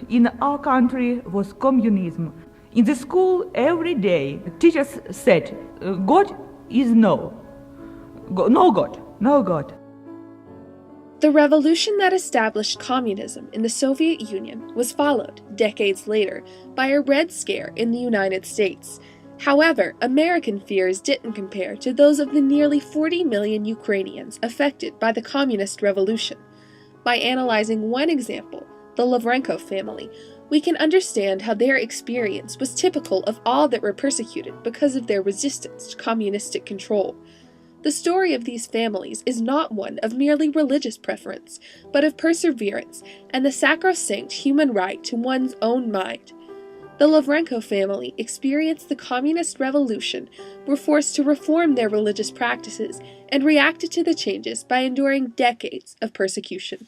in our country was communism. In the school, every day, teachers said, God is no. No God, no God. The revolution that established communism in the Soviet Union was followed, decades later, by a Red Scare in the United States. However, American fears didn't compare to those of the nearly 40 million Ukrainians affected by the communist revolution. By analyzing one example, the Lavrinenko family, we can understand how their experience was typical of all that were persecuted because of their resistance to communistic control. The story of these families is not one of merely religious preference, but of perseverance and the sacrosanct human right to one's own mind. The Lavrinenko family experienced the communist revolution, were forced to reform their religious practices, and reacted to the changes by enduring decades of persecution.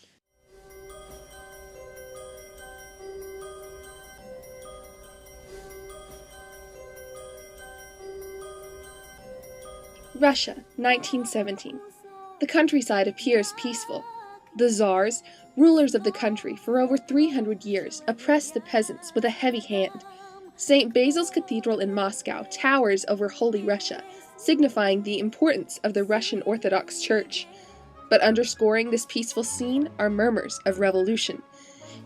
Russia, 1917. The countryside appears peaceful. The czars, rulers of the country for over 300 years, oppressed the peasants with a heavy hand. St. Basil's Cathedral in Moscow towers over Holy Russia, signifying the importance of the Russian Orthodox Church. But underscoring this peaceful scene are murmurs of revolution.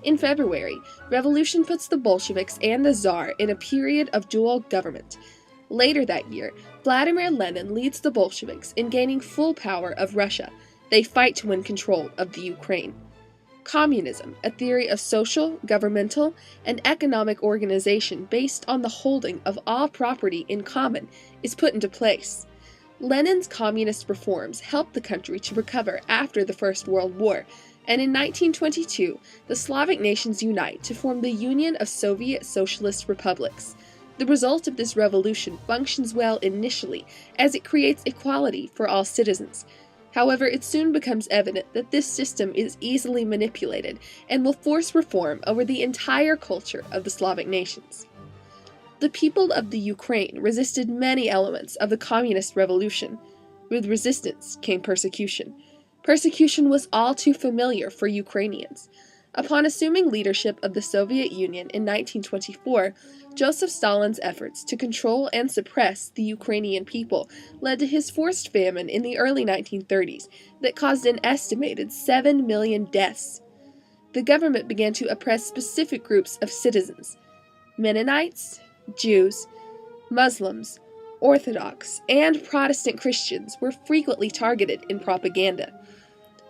In February, revolution puts the Bolsheviks and the Tsar in a period of dual government. Later that year, Vladimir Lenin leads the Bolsheviks in gaining full power of Russia. They fight to win control of the Ukraine. Communism, a theory of social, governmental, and economic organization based on the holding of all property in common, is put into place. Lenin's communist reforms helped the country to recover after the First World War, and in 1922, the Slavic nations unite to form the Union of Soviet Socialist Republics. The result of this revolution functions well initially, as it creates equality for all citizens. However, it soon becomes evident that this system is easily manipulated and will force reform over the entire culture of the Slavic nations. The people of the Ukraine resisted many elements of the communist revolution. With resistance came persecution. Persecution was all too familiar for Ukrainians. Upon assuming leadership of the Soviet Union in 1924, Joseph Stalin's efforts to control and suppress the Ukrainian people led to his forced famine in the early 1930s that caused an estimated 7 million deaths. The government began to oppress specific groups of citizens. Mennonites, Jews, Muslims, Orthodox, and Protestant Christians were frequently targeted in propaganda.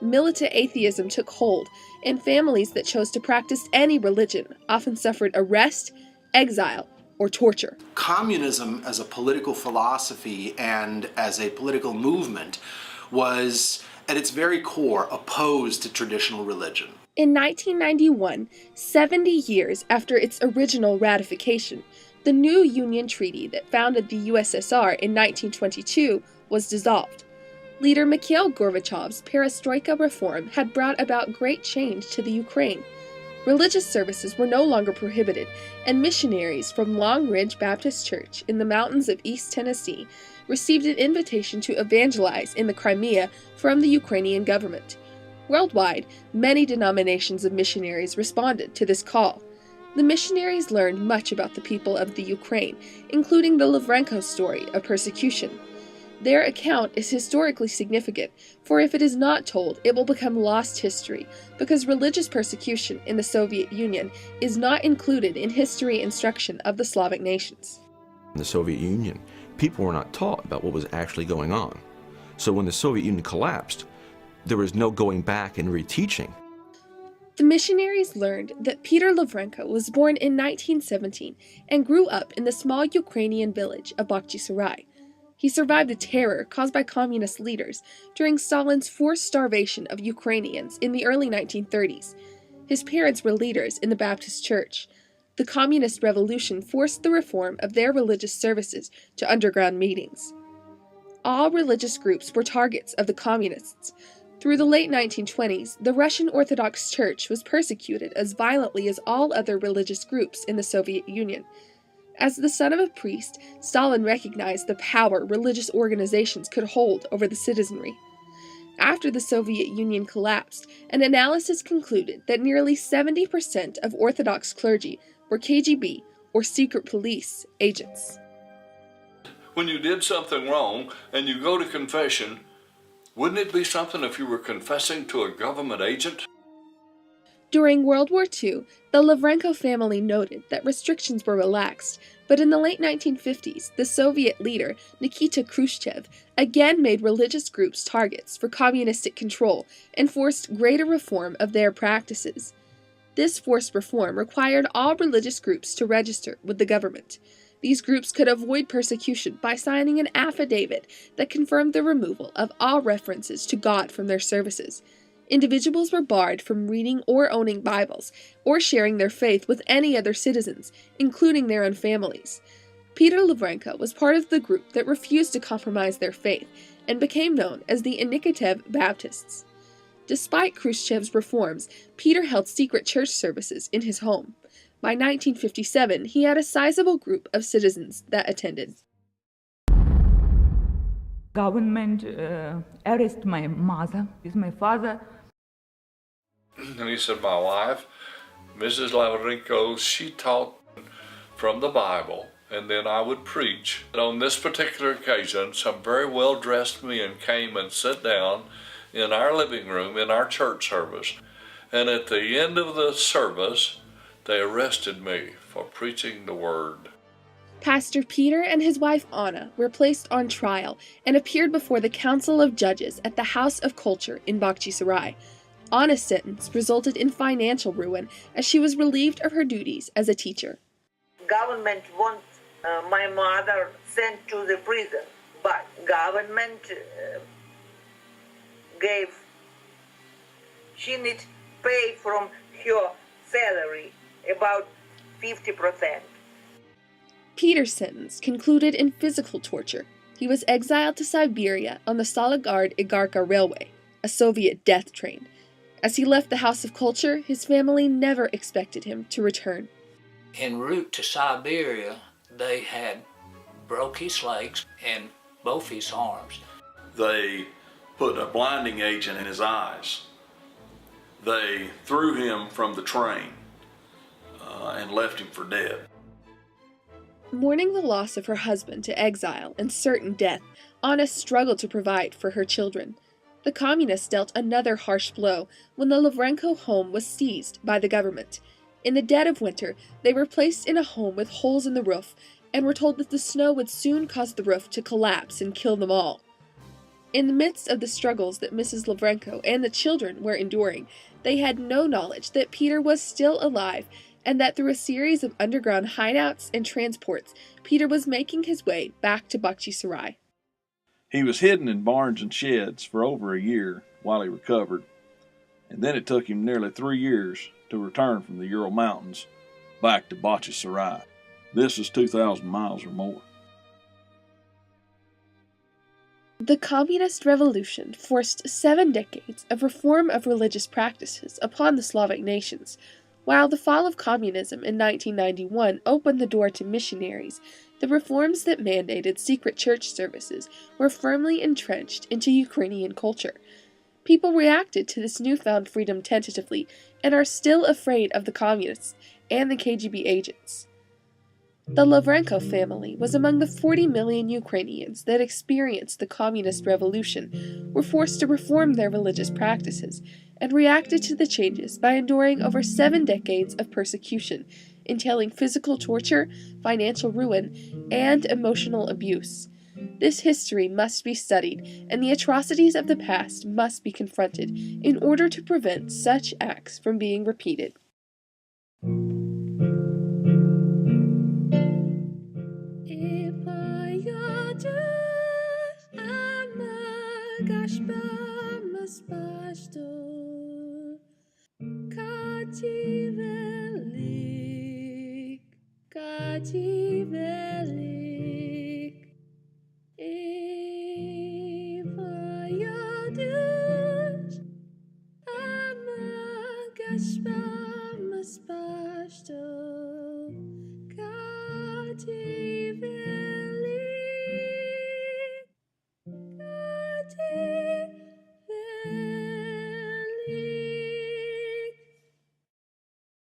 Militant atheism took hold, and families that chose to practice any religion often suffered arrest, exile, or torture. Communism as a political philosophy and as a political movement was, at its very core, opposed to traditional religion. In 1991, 70 years after its original ratification, the new Union Treaty that founded the USSR in 1922 was dissolved. Leader Mikhail Gorbachev's perestroika reform had brought about great change to the Ukraine. Religious services were no longer prohibited, and missionaries from Long Ridge Baptist Church in the mountains of East Tennessee received an invitation to evangelize in the Crimea from the Ukrainian government. Worldwide, many denominations of missionaries responded to this call. The missionaries learned much about the people of the Ukraine, including the Lavrinenko story of persecution. Their account is historically significant, for if it is not told, it will become lost history, because religious persecution in the Soviet Union is not included in history instruction of the Slavic nations. In the Soviet Union, people were not taught about what was actually going on. So when the Soviet Union collapsed, there was no going back and reteaching. The missionaries learned that Peter Lavrinenko was born in 1917 and grew up in the small Ukrainian village of Bakhchisarai. He survived the terror caused by communist leaders during Stalin's forced starvation of Ukrainians in the early 1930s. His parents were leaders in the Baptist Church. The communist revolution forced the reform of their religious services to underground meetings. All religious groups were targets of the communists. Through the late 1920s, the Russian Orthodox Church was persecuted as violently as all other religious groups in the Soviet Union. As the son of a priest, Stalin recognized the power religious organizations could hold over the citizenry. After the Soviet Union collapsed, an analysis concluded that nearly 70% of Orthodox clergy were KGB or secret police agents. When you did something wrong and you go to confession, wouldn't it be something if you were confessing to a government agent? During World War II, the Lavrinenko family noted that restrictions were relaxed, but in the late 1950s, the Soviet leader, Nikita Khrushchev, again made religious groups targets for communistic control and forced greater reform of their practices. This forced reform required all religious groups to register with the government. These groups could avoid persecution by signing an affidavit that confirmed the removal of all references to God from their services. Individuals were barred from reading or owning Bibles, or sharing their faith with any other citizens, including their own families. Peter Lavrinenko was part of the group that refused to compromise their faith, and became known as the Initiative Baptists. Despite Khrushchev's reforms, Peter held secret church services in his home. By 1957, he had a sizable group of citizens that attended. Government arrested my mother with my father. And he said, my wife, Mrs. Lavrinenko, she taught from the Bible, and then I would preach. And on this particular occasion, some very well-dressed men came and sat down in our living room in our church service. And at the end of the service, they arrested me for preaching the word. Pastor Peter and his wife Anna were placed on trial and appeared before the Council of Judges at the House of Culture in Bakhchisarai. Anna's sentence resulted in financial ruin as she was relieved of her duties as a teacher. Government wants my mother sent to the prison, but government she needs pay from her salary about 50%. Peter's sentence concluded in physical torture. He was exiled to Siberia on the Sologard-Igarka Railway, a Soviet death train. As he left the House of Culture, his family never expected him to return. En route to Siberia, they had broke his legs and both his arms. They put a blinding agent in his eyes. They threw him from the train and left him for dead. Mourning the loss of her husband to exile and certain death, Anna struggled to provide for her children. The communists dealt another harsh blow when the Lavrinenko home was seized by the government. In the dead of winter, they were placed in a home with holes in the roof and were told that the snow would soon cause the roof to collapse and kill them all. In the midst of the struggles that Mrs. Lavrinenko and the children were enduring, they had no knowledge that Peter was still alive and that through a series of underground hideouts and transports, Peter was making his way back to Bakhchisarai. He was hidden in barns and sheds for over a year while he recovered, and then it took him nearly 3 years to return from the Ural Mountains back to Bakhchisarai. This is 2,000 miles or more. The Communist Revolution forced 7 decades of reform of religious practices upon the Slavic nations. While the fall of communism in 1991 opened the door to missionaries, the reforms that mandated secret church services were firmly entrenched into Ukrainian culture. People reacted to this newfound freedom tentatively and are still afraid of the communists and the KGB agents. The Lavrinenko family was among the 40 million Ukrainians that experienced the communist revolution, were forced to reform their religious practices, and reacted to the changes by enduring over 7 decades of persecution, entailing physical torture, financial ruin, and emotional abuse. This history must be studied, and the atrocities of the past must be confronted in order to prevent such acts from being repeated. Kati velik,